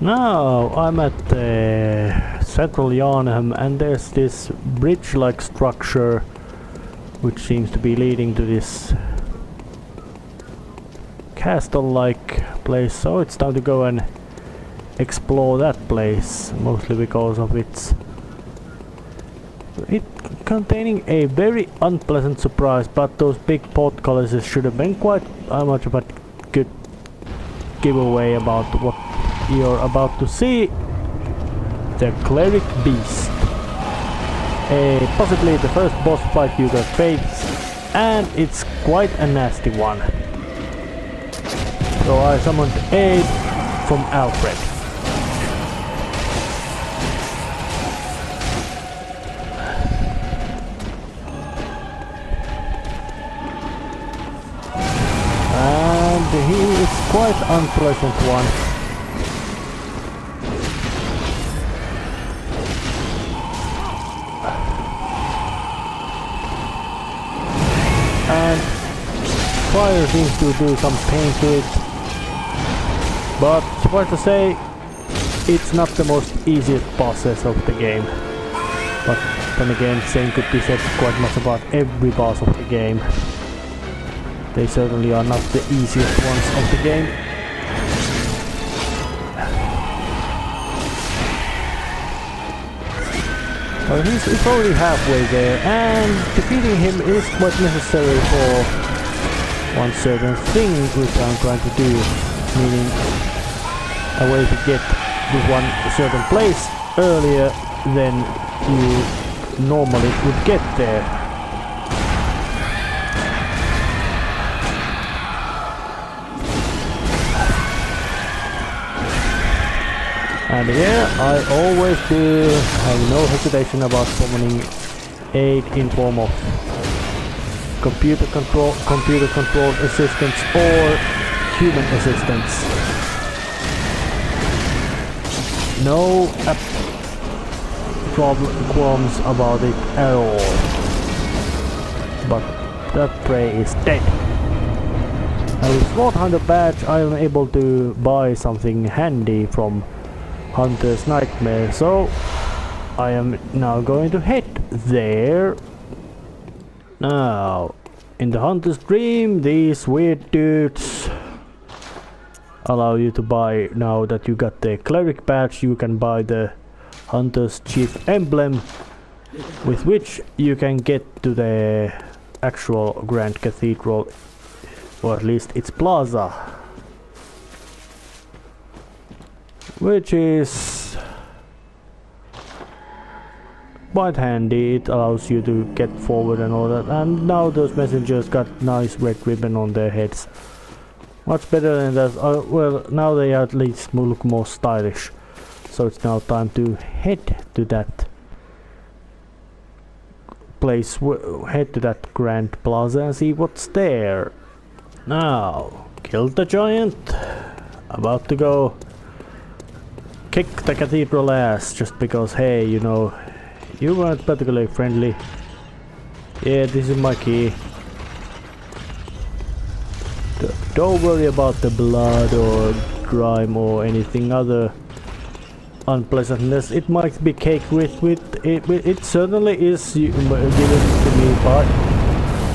Now I'm at central Yarnham, and there's this bridge-like structure which seems to be leading to this castle-like place, so it's time to go and explore that place, mostly because of it containing a very unpleasant surprise, but those big portcullises should have been quite much of a good giveaway about what you're about to see. The Cleric Beast. Possibly the first boss fight you can face, and it's quite a nasty one. So I summoned aid from Alfred. And he is quite unpleasant one. And fire seems to do some pain to it. But suffice to say, it's not the most easiest bosses of the game. But then again, same could be said quite much about every boss of the game. They certainly are not the easiest ones of the game. Well, he's already halfway there, and defeating him is quite necessary for one certain thing which I'm trying to do, meaning a way to get to one certain place earlier than you normally would get there. And yeah, I always do have no hesitation about summoning aid in form of computer controlled assistance or human assistance. No problems about it at all. But that prey is dead. And with Sword Hunter badge I am able to buy something handy from Hunter's Nightmare, so I am now going to head there. Now, in the Hunter's Dream, these weird dudes allow you to buy, now that you got the Cleric badge, you can buy the Hunter's Chief Emblem, with which you can get to the actual Grand Cathedral, or at least its plaza. Which is quite handy. It allows you to get forward and all that, and now those messengers got nice red ribbon on their heads. Much better than that. Well, now they at least look more stylish. So it's now time to head to that place, head to that grand plaza and see what's there. Now, kill the giant. About to go kick the cathedral ass just because, hey, you know, you weren't particularly friendly. Yeah, this is my key. Don't worry about the blood or grime or anything other unpleasantness. It might be caked with it certainly is given to me, but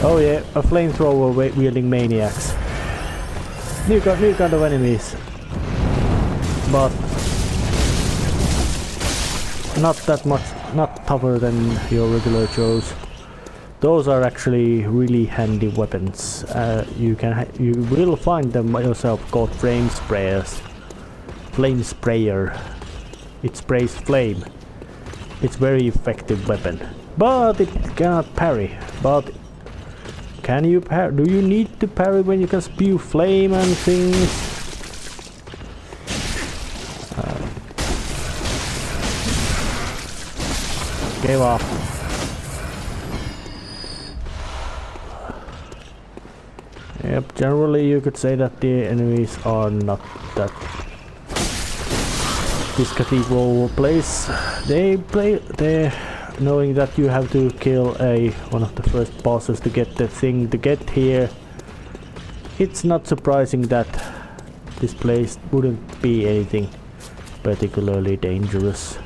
oh yeah, a flamethrower wielding maniacs. New kind of enemies, but not that much, not tougher than your regular Joes. Those are actually really handy weapons. You will find them by yourself, called flame sprayers. Flame sprayer. It sprays flame. It's very effective weapon, but it cannot parry. But can you parry? Do you need to parry when you can spew flame and things? Gave up. Yep, generally you could say that the enemies are not that. This cathedral place, they knowing that you have to kill one of the first bosses to get the thing to get here. It's not surprising that this place wouldn't be anything particularly dangerous.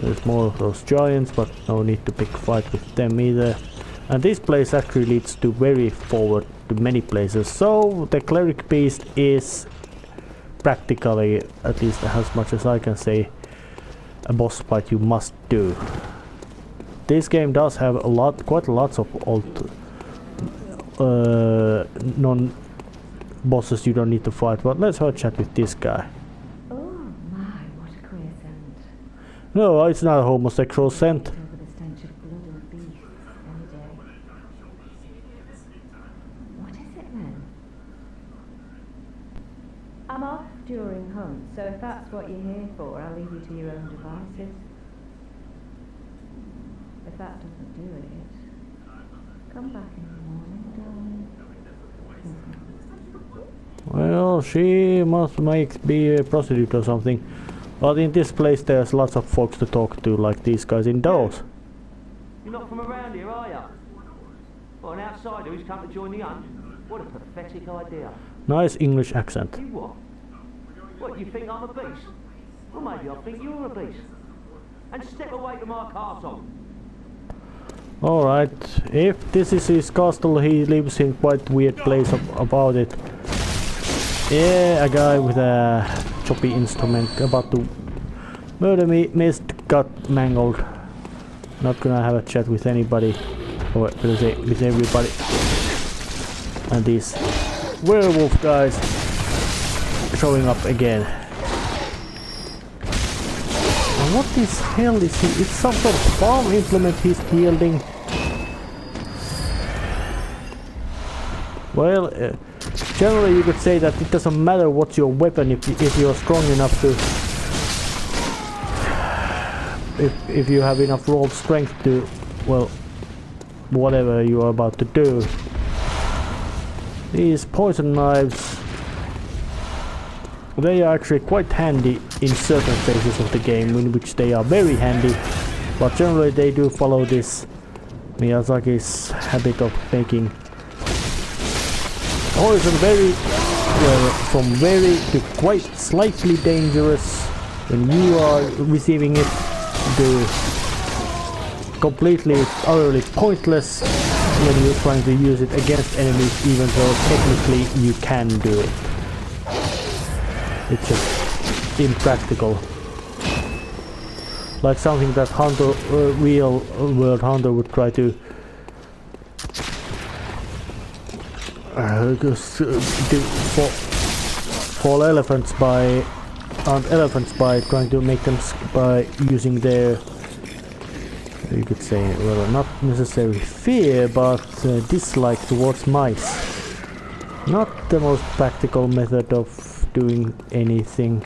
There's more of those giants, but no need to pick fight with them either. And this place actually leads to very forward to many places. So the cleric beast is practically, at least as much as I can say, a boss fight you must do. This game does have quite lots of old non-bosses you don't need to fight, but let's have a chat with this guy. Oh my, what a queer scent. No, it's not a homosexual scent. Over the stench of blood and beef any day. What is it then? I'm off during hunt, so if that's what you're here for, I'll leave you to your own devices. If that doesn't do it, come back in the morning, darling. Well, she must be a prostitute or something. But in this place there's lots of folks to talk to, like these guys indoors. You're not from around here, are you? Well, an outsider who's come to join the hunt? What a pathetic idea. Nice English accent. You what? What, you think I'm a beast? Well, maybe I think you're a beast. And step away to my castle. Alright, if this is his castle, he lives in quite weird place about it. Yeah, a guy with a choppy instrument about to murder me, missed, got mangled. Not gonna have a chat with anybody, or with everybody. And these werewolf guys showing up again. And what the hell is he? It's some sort of farm implement he's wielding. Well, generally you could say that it doesn't matter what's your weapon if you're strong enough to... If you have enough rolled strength to, well, whatever you are about to do. These poison knives, they are actually quite handy in certain phases of the game, in which they are very handy, but generally they do follow this Miyazaki's habit of making poison very, well, from very to quite slightly dangerous when you are receiving it, to completely, utterly pointless when you're trying to use it against enemies, even though technically you can do it. It's just impractical. Like something that hunter, real world hunter would try to fall elephants by trying to make them by using their, you could say, well, not necessarily fear, but dislike towards mice. Not the most practical method of doing anything.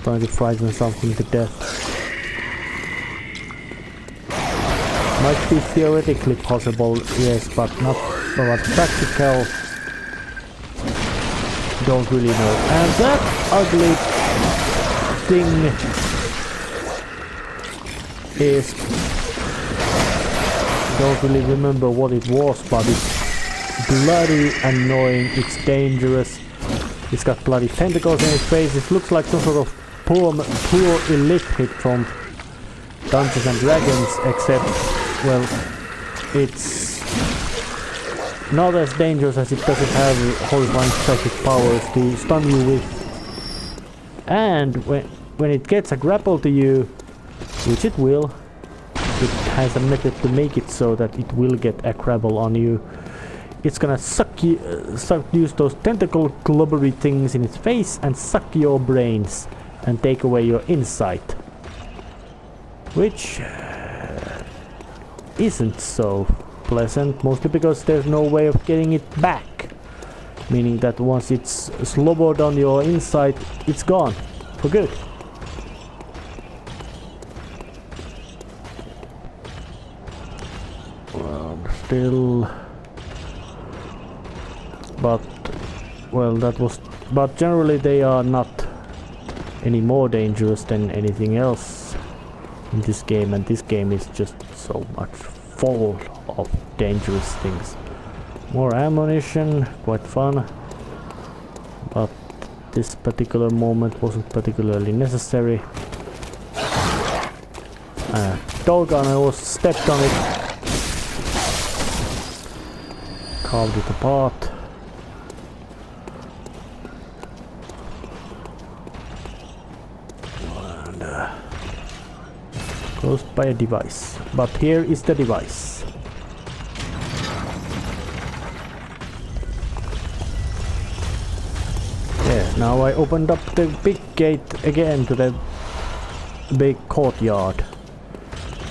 Trying to frighten something to death. Might be theoretically possible, yes, but not practical. Don't really know. And that ugly thing is... don't really remember what it was, but it's bloody annoying, it's dangerous. It's got bloody tentacles in its face. It looks like some sort of poor illithid from Dungeons and Dragons, except, well, it's not as dangerous as it doesn't have horrifying psychic powers to stun you with. And when it gets a grapple to you, which it will, it has a method to make it so that it will get a grapple on you. It's gonna use those tentacle globbery things in its face and suck your brains and take away your insight. Which isn't so pleasant, mostly because there's no way of getting it back. Meaning that once it's slobbered on your insight, it's gone for good. Well, still... but, well, that was... but generally they are not any more dangerous than anything else in this game, and this game is just so much full of dangerous things. More ammunition, quite fun. But this particular moment wasn't particularly necessary. Doggone, I was stepped on it. Carved it apart. And closed by a device. But here is the device. Yeah, now I opened up the big gate again to the big courtyard,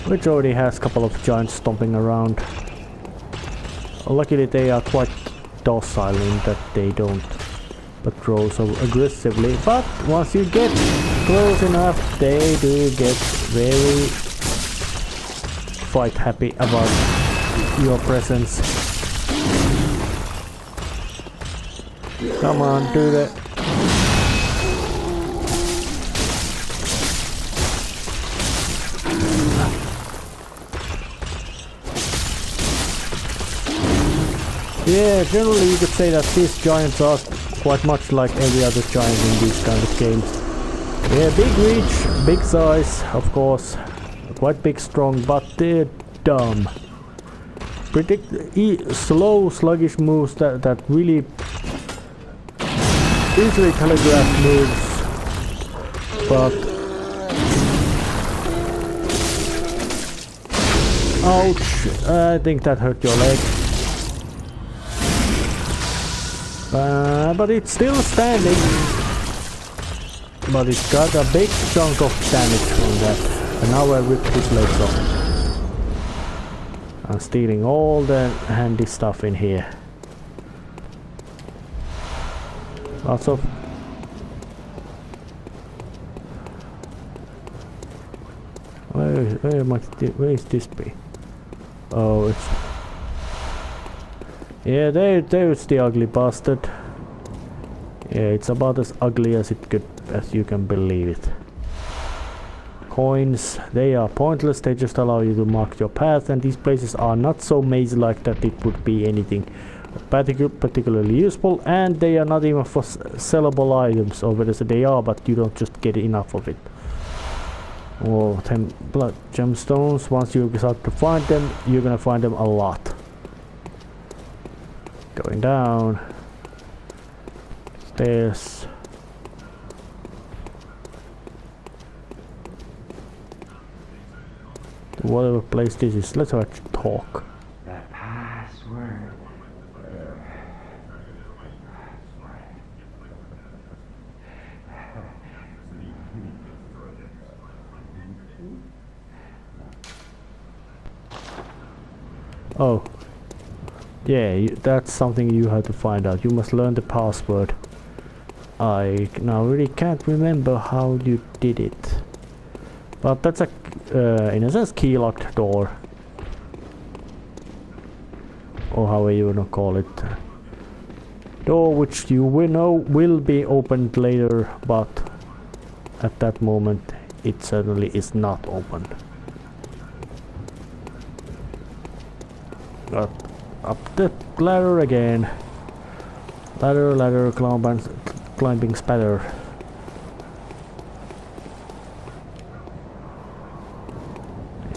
which already has a couple of giants stomping around. Luckily they are quite docile in that they don't patrol so aggressively, but once you get close enough they do get very fight happy about your presence. Come on, do that. Yeah, generally you could say that these giants are quite much like every other giant in these kind of games. Yeah, big reach, big size, of course, quite big, strong, but they're dumb. Slow, sluggish moves that really easily telegraph moves, but ouch, I think that hurt your leg. But it's still standing. But it's got a big chunk of damage from that. And now I ripped his legs off. I'm stealing all the handy stuff in here. Lots of... Where is this be? Oh, it's... Yeah, there's the ugly bastard. Yeah, it's about as ugly as you can believe it. Coins, they are pointless, they just allow you to mark your path, and these places are not so maze-like that it would be anything particularly useful, and they are not even for sellable items, or whether they are, but you don't just get enough of it. Oh, 10 blood gemstones, once you start to find them, you're gonna find them a lot. Going down. Stairs. Whatever place this is, let's actually talk. The password. Oh. Yeah, that's something you have to find out. You must learn the password. I now really can't remember how you did it. But that's a, in a sense, key-locked door. Or however you wanna call it. Door which you will know will be opened later, but at that moment it certainly is not opened. Got up the ladder again. Ladder, climbing spatter.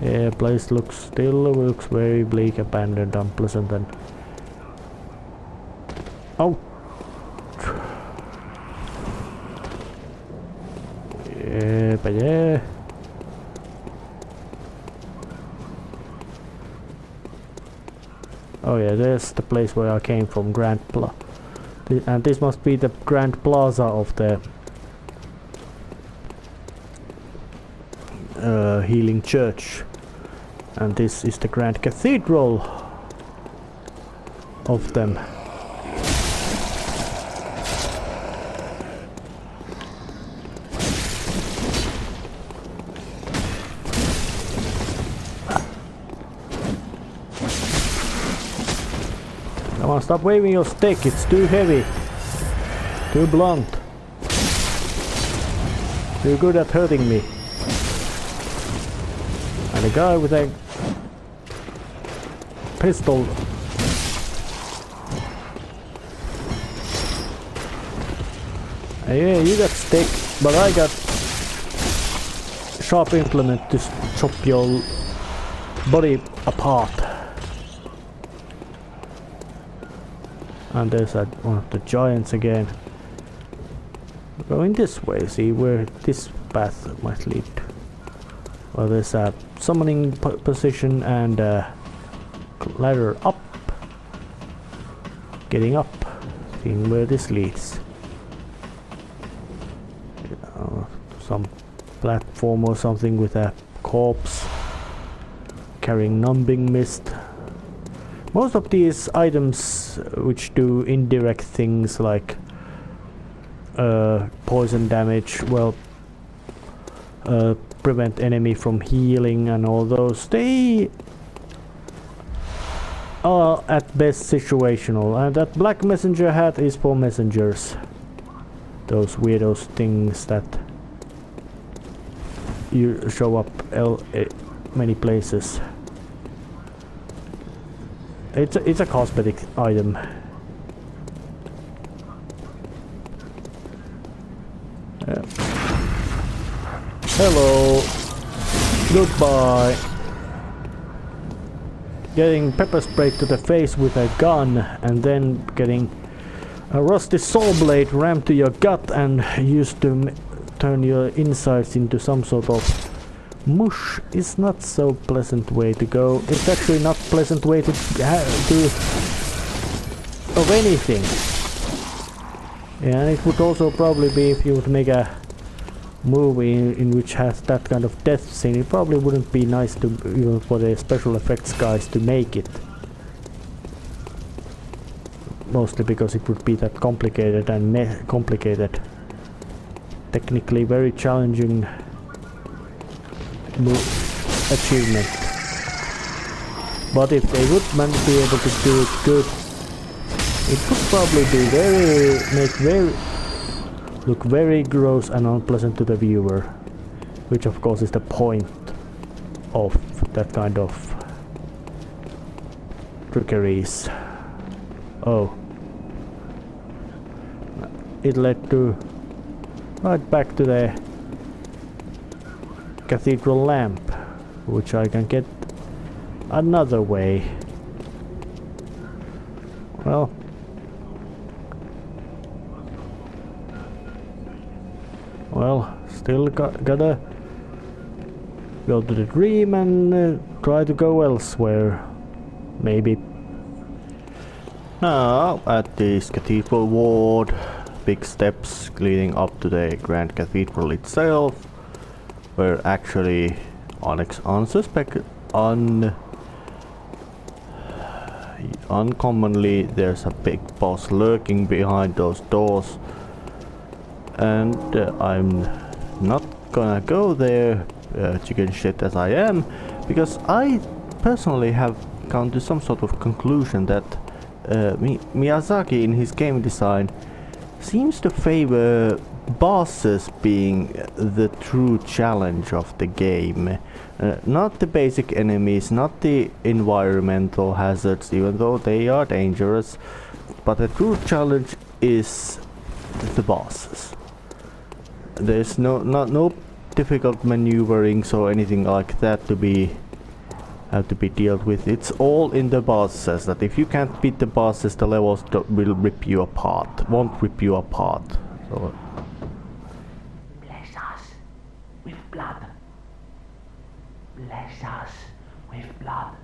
Yeah, place still looks very bleak, abandoned, unpleasant, and oh, yeah, but yeah. Oh yeah, there's the place where I came from, and this must be the Grand Plaza of the Healing Church, and this is the Grand Cathedral of them. Come on, stop waving your stick, it's too heavy. Too blunt. Too good at hurting me. And a guy with a pistol. Yeah, you got stick, but I got sharp implement to chop your body apart. And there's one of the giants again. Going this way, see where this path might lead. Well, there's a summoning position and a ladder up. Getting up, seeing where this leads. Some platform or something with a corpse carrying numbing mist. Most of these items which do indirect things like poison damage, well, prevent enemy from healing and all those, they are at best situational, and that black messenger hat is for messengers. Those weirdos things that you show up many places. It's a cosmetic item. Hello. Goodbye. Getting pepper sprayed to the face with a gun and then getting a rusty saw blade rammed to your gut and used to turn your insides into some sort of mush is not so pleasant way to go. It's actually not pleasant way to do of anything. Yeah, and it would also probably be if you would make a movie in which has that kind of death scene, it probably wouldn't be nice to even for the special effects guys to make it. Mostly because it would be that complicated and complicated. Technically very challenging achievement. But if they would be able to do it good, it would probably be look very gross and unpleasant to the viewer, which of course is the point of that kind of trickeries. Oh, it led to right back to the cathedral lamp, which I can get another way. Well, still gotta go to the dream and try to go elsewhere, maybe. Now at this cathedral ward, big steps leading up to the grand cathedral itself, where actually uncommonly there's a big boss lurking behind those doors, and I'm not gonna go there, chicken shit as I am, because I personally have come to some sort of conclusion that Miyazaki in his game design seems to favor bosses being the true challenge of the game. Not the basic enemies, not the environmental hazards, even though they are dangerous, but the true challenge is the bosses. There's no difficult maneuverings or anything like that to be dealt with. It's all in the bosses, that if you can't beat the bosses, the levels will rip you apart, won't rip you apart. So bless us with blood. Bless us with blood.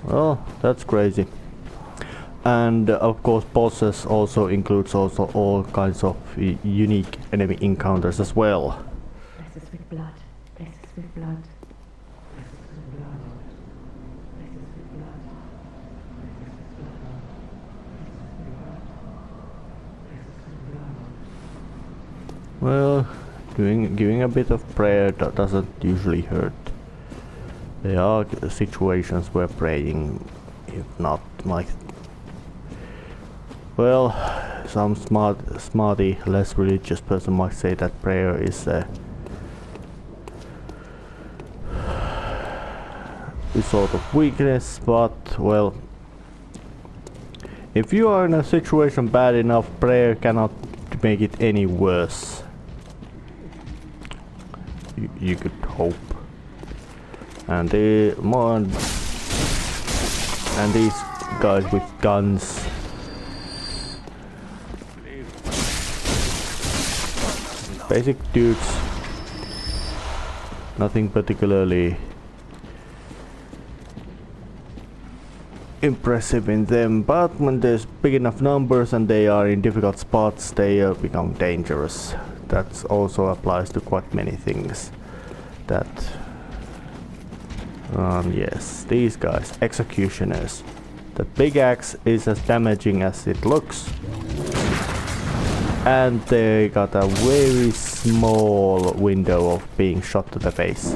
well, that's crazy. And of course bosses also includes all kinds of unique enemy encounters as well. Bless us with blood. Bless us with blood. Bless us with blood. Bless us with blood. Bless us with blood. Well, giving a bit of prayer doesn't usually hurt. There are situations where praying, if not like, well, some smarty, less religious person might say that prayer is sort of weakness, but well, if you are in a situation bad enough, prayer cannot make it any worse. You could hope. And the and these guys with guns. Basic dudes. Nothing particularly impressive in them, but when there's big enough numbers and they are in difficult spots, they become dangerous. That also applies to quite many things. That yes, these guys, executioners. That big axe is as damaging as it looks, and they got a very small window of being shot to the face.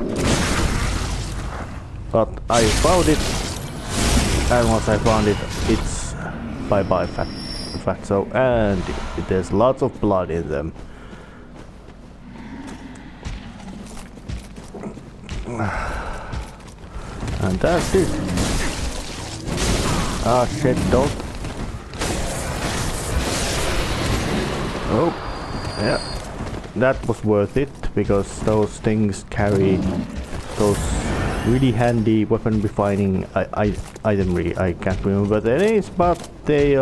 But I found it, and once I found it, it's bye-bye fatso, and there's lots of blood in them. And that's it. Ah shit, don't. Oh, yeah. That was worth it, because those things carry those really handy weapon refining itemry. I can't remember what that is, but they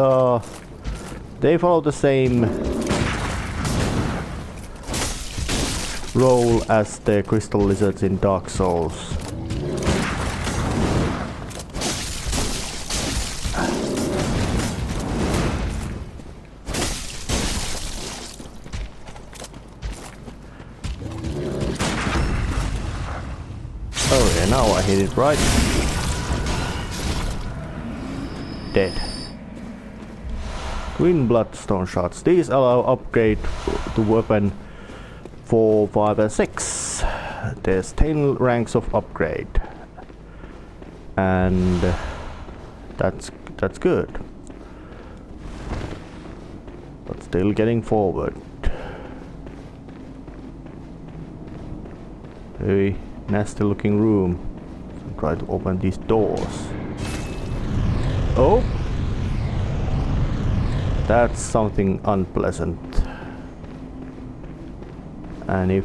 follow the same role as the crystal lizards in Dark Souls. Oh yeah, now I hit it right. Dead. Green bloodstone shots. These allow upgrade to weapon 4, 5 and 6. There's 10 ranks of upgrade. And that's good. But still getting forward. Very nasty looking room. So try to open these doors. Oh! That's something unpleasant. And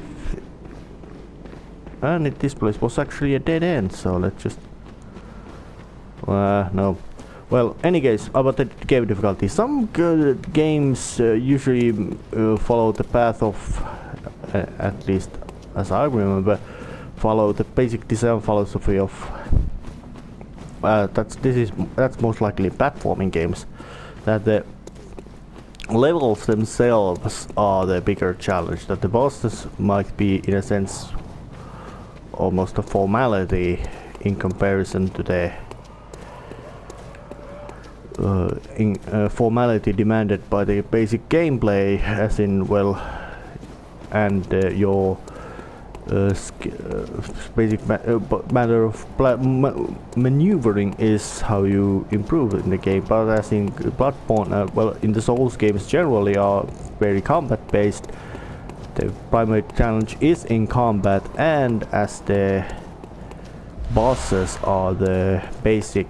this place was actually a dead end, so let's just no. Well, any case, about the game difficulty. Some good games usually follow the path of, at least as I remember, follow the basic design philosophy of that's most likely platforming games, that the levels themselves are the bigger challenge, that the bosses might be in a sense almost a formality in comparison to the formality demanded by the basic gameplay, as in, well, and your basic matter of maneuvering is how you improve in the game. But as in Bloodborne, well, in the Souls games generally are very combat based, the primary challenge is in combat, and as the bosses are the basic,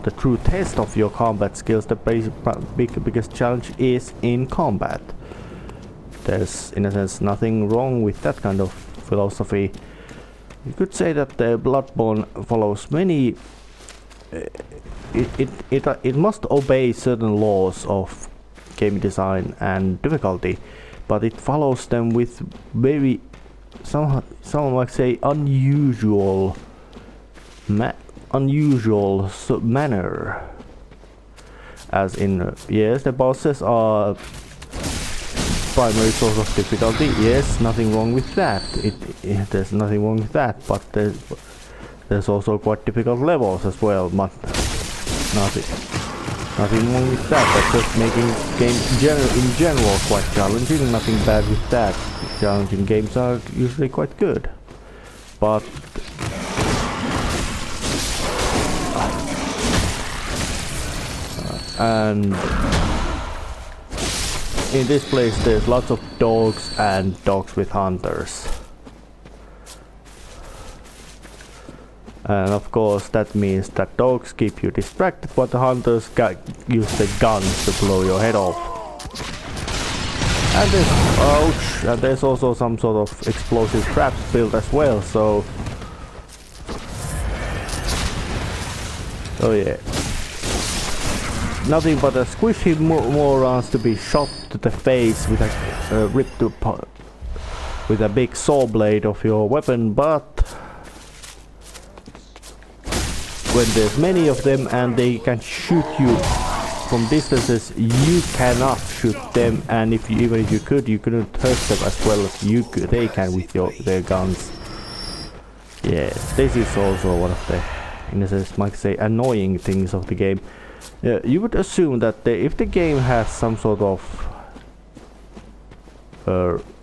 the true test of your combat skills, the biggest challenge is in combat. There's in a sense nothing wrong with that kind of philosophy. You could say that the Bloodborne follows many. It must obey certain laws of game design and difficulty, but it follows them with very someone might say unusual manner. As in, yes, the bosses are primary source of difficulty. Yes, nothing wrong with that. There's nothing wrong with that. But there's also quite difficult levels as well. But nothing wrong with that. That's just making games in general quite challenging. Nothing bad with that. Challenging games are usually quite good. But and in this place there's lots of dogs and dogs with hunters. And of course that means that dogs keep you distracted, but the hunters use the guns to blow your head off. And there's also some sort of explosive traps built as well, so... Oh yeah. Nothing but a squishy morons to be shot to the face with a ripped apart with a big saw blade of your weapon, but when there's many of them and they can shoot you from distances, you cannot shoot them, and even if you could, you couldn't hurt them as well as they can with their guns. Yeah, this is also one of the, in a sense, might say, annoying things of the game. You would assume that if the game has some sort of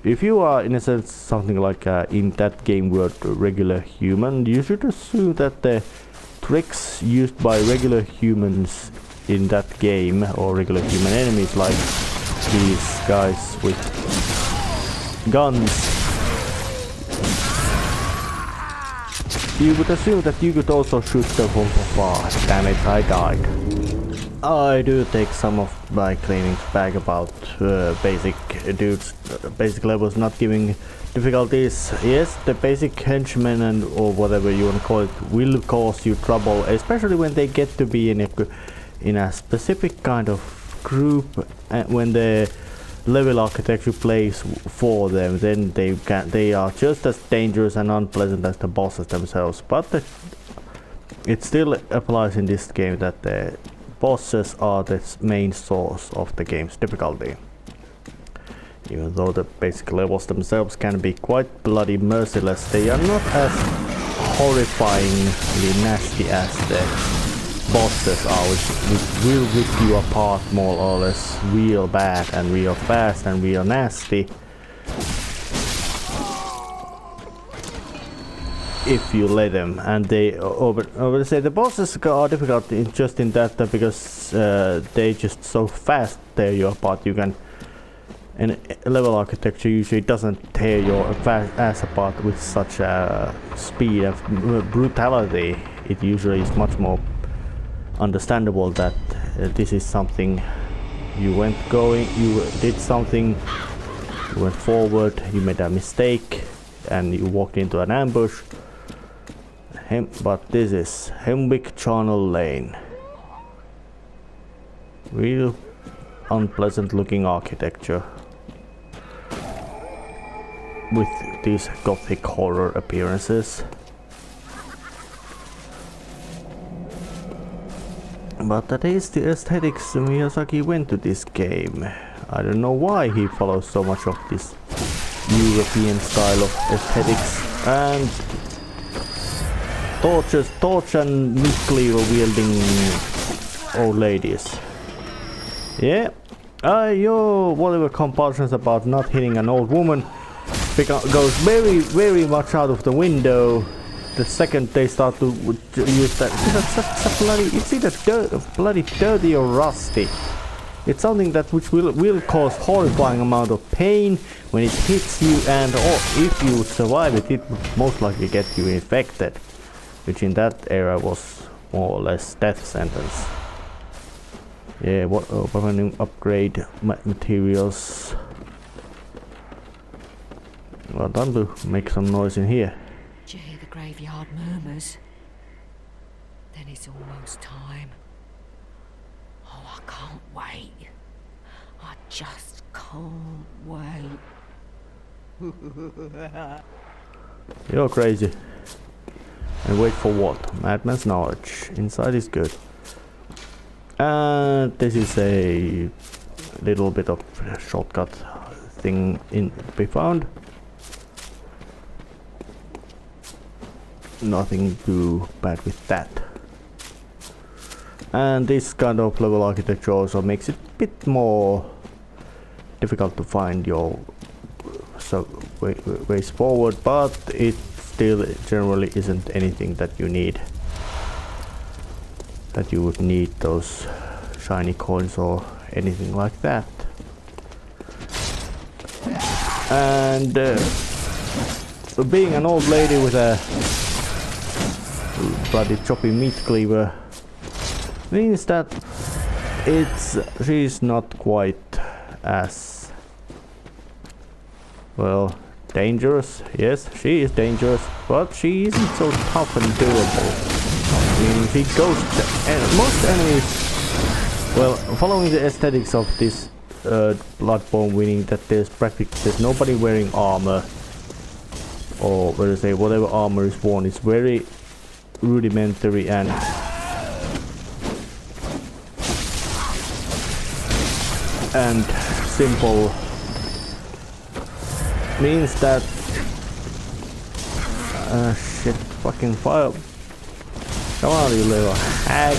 if you are in a sense something like in that game world regular human, you should assume that the tricks used by regular humans in that game, or regular human enemies like these guys with guns, you would assume that you could also shoot them from far. Damn it, I died. I do take some of my claimings back about basic levels not giving difficulties. Yes, the basic henchmen and or whatever you want to call it will cause you trouble, especially when they get to be in a specific kind of group, and when the level architecture plays for them, then they are just as dangerous and unpleasant as the bosses themselves. But it still applies in this game that the bosses are the main source of the game's difficulty. Even though the basic levels themselves can be quite bloody merciless, they are not as horrifyingly nasty as the bosses are, which will rip you apart more or less real bad and real fast and real nasty. If you let them, and they say the bosses are difficult just in that because they just so fast tear you apart. You can, and level architecture usually doesn't tear your ass apart with such speed and brutality. It usually is much more understandable that this is something you did something, you went forward, you made a mistake, and you walked into an ambush. But this is Hemwick Charnel Lane. Real unpleasant looking architecture with these gothic horror appearances. But that is the aesthetics Miyazaki went to this game. I don't know why he follows so much of this European style of aesthetics, and torch and meat cleaver wielding old ladies. Yeah, your whatever compulsions about not hitting an old woman goes very much out of the window the second they start to use that. It's either bloody dirty or rusty. It's something that will cause horrifying amount of pain when it hits you, and if you survive it, it would most likely get you infected, which in that era was more or less death sentence. Yeah, weapon upgrade materials. Well done to make some noise in here. Do you hear the graveyard murmurs? Then it's almost time. Oh, I can't wait. I just can't wait. You're crazy. And wait for what? Madman's knowledge. Inside is good. And this is a little bit of shortcut thing to be found. Nothing too bad with that. And this kind of level architecture also makes it a bit more difficult to find your ways forward, but it still generally isn't anything that you need. That you would need those shiny coins or anything like that. And being an old lady with a bloody choppy meat cleaver means that she's not quite as well, dangerous. Yes, she is dangerous, but she isn't so tough and durable. I mean, she goes and most enemies, well, following the aesthetics of this Bloodborne winning, that there's nobody wearing armor, or what to say, whatever armor is worn is very rudimentary and simple. Means that shit, fucking fire. Come on, you little hag.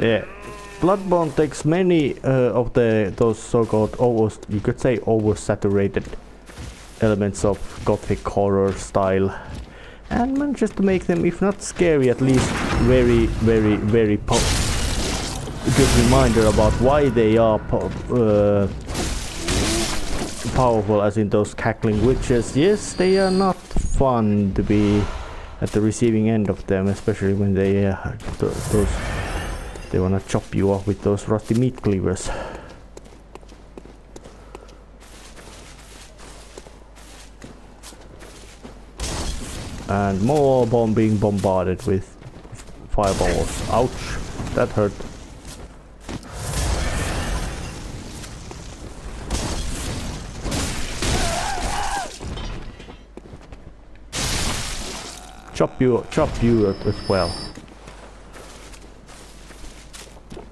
Yeah, Bloodborne takes many of those so-called you could say oversaturated elements of gothic horror style and manages to make them, if not scary, at least very good reminder about why they are powerful, as in those cackling witches. Yes, they are not fun to be at the receiving end of them, especially when they they wanna chop you off with those rusty meat cleavers. And more being bombarded with fireballs. Ouch, that hurt. Chop you as well.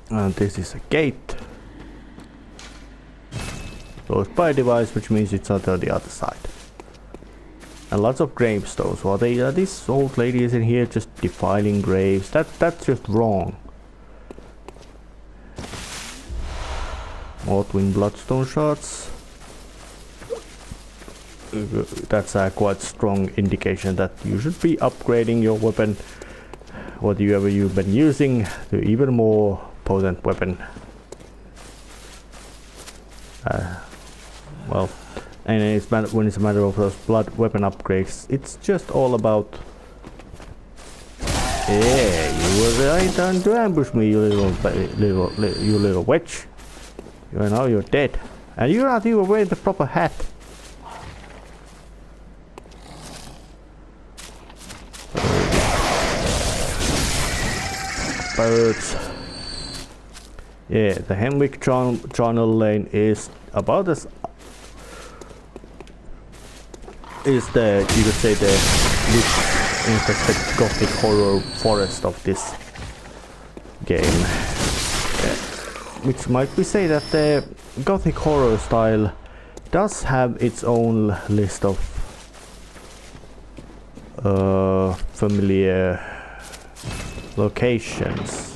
And this is a gate. Closed by device, which means it's not on the other side. And lots of gravestones. Well, are these old ladies in here just defiling graves? That's just wrong. More twin bloodstone shards. That's a quite strong indication that you should be upgrading your weapon, whatever you've been using, to even more potent weapon. Well, and when it's a matter of those blood weapon upgrades, it's just all about. Yeah, you were right trying to ambush me, you little witch. You're dead, and you're not even wearing the proper hat. Birds. Yeah, the Hemwick Charnel Lane is about as you could say the infested gothic horror forest of this game. Yeah. Which might be say that the gothic horror style does have its own list of familiar locations.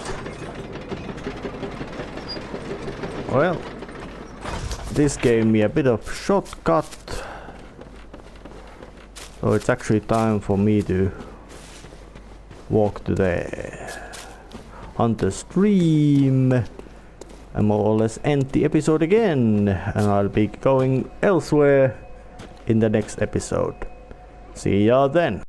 Well, this gave me a bit of shortcut, so it's actually time for me to walk to the Hunter's Dream and more or less end the episode again, and I'll be going elsewhere in the next episode. See ya then.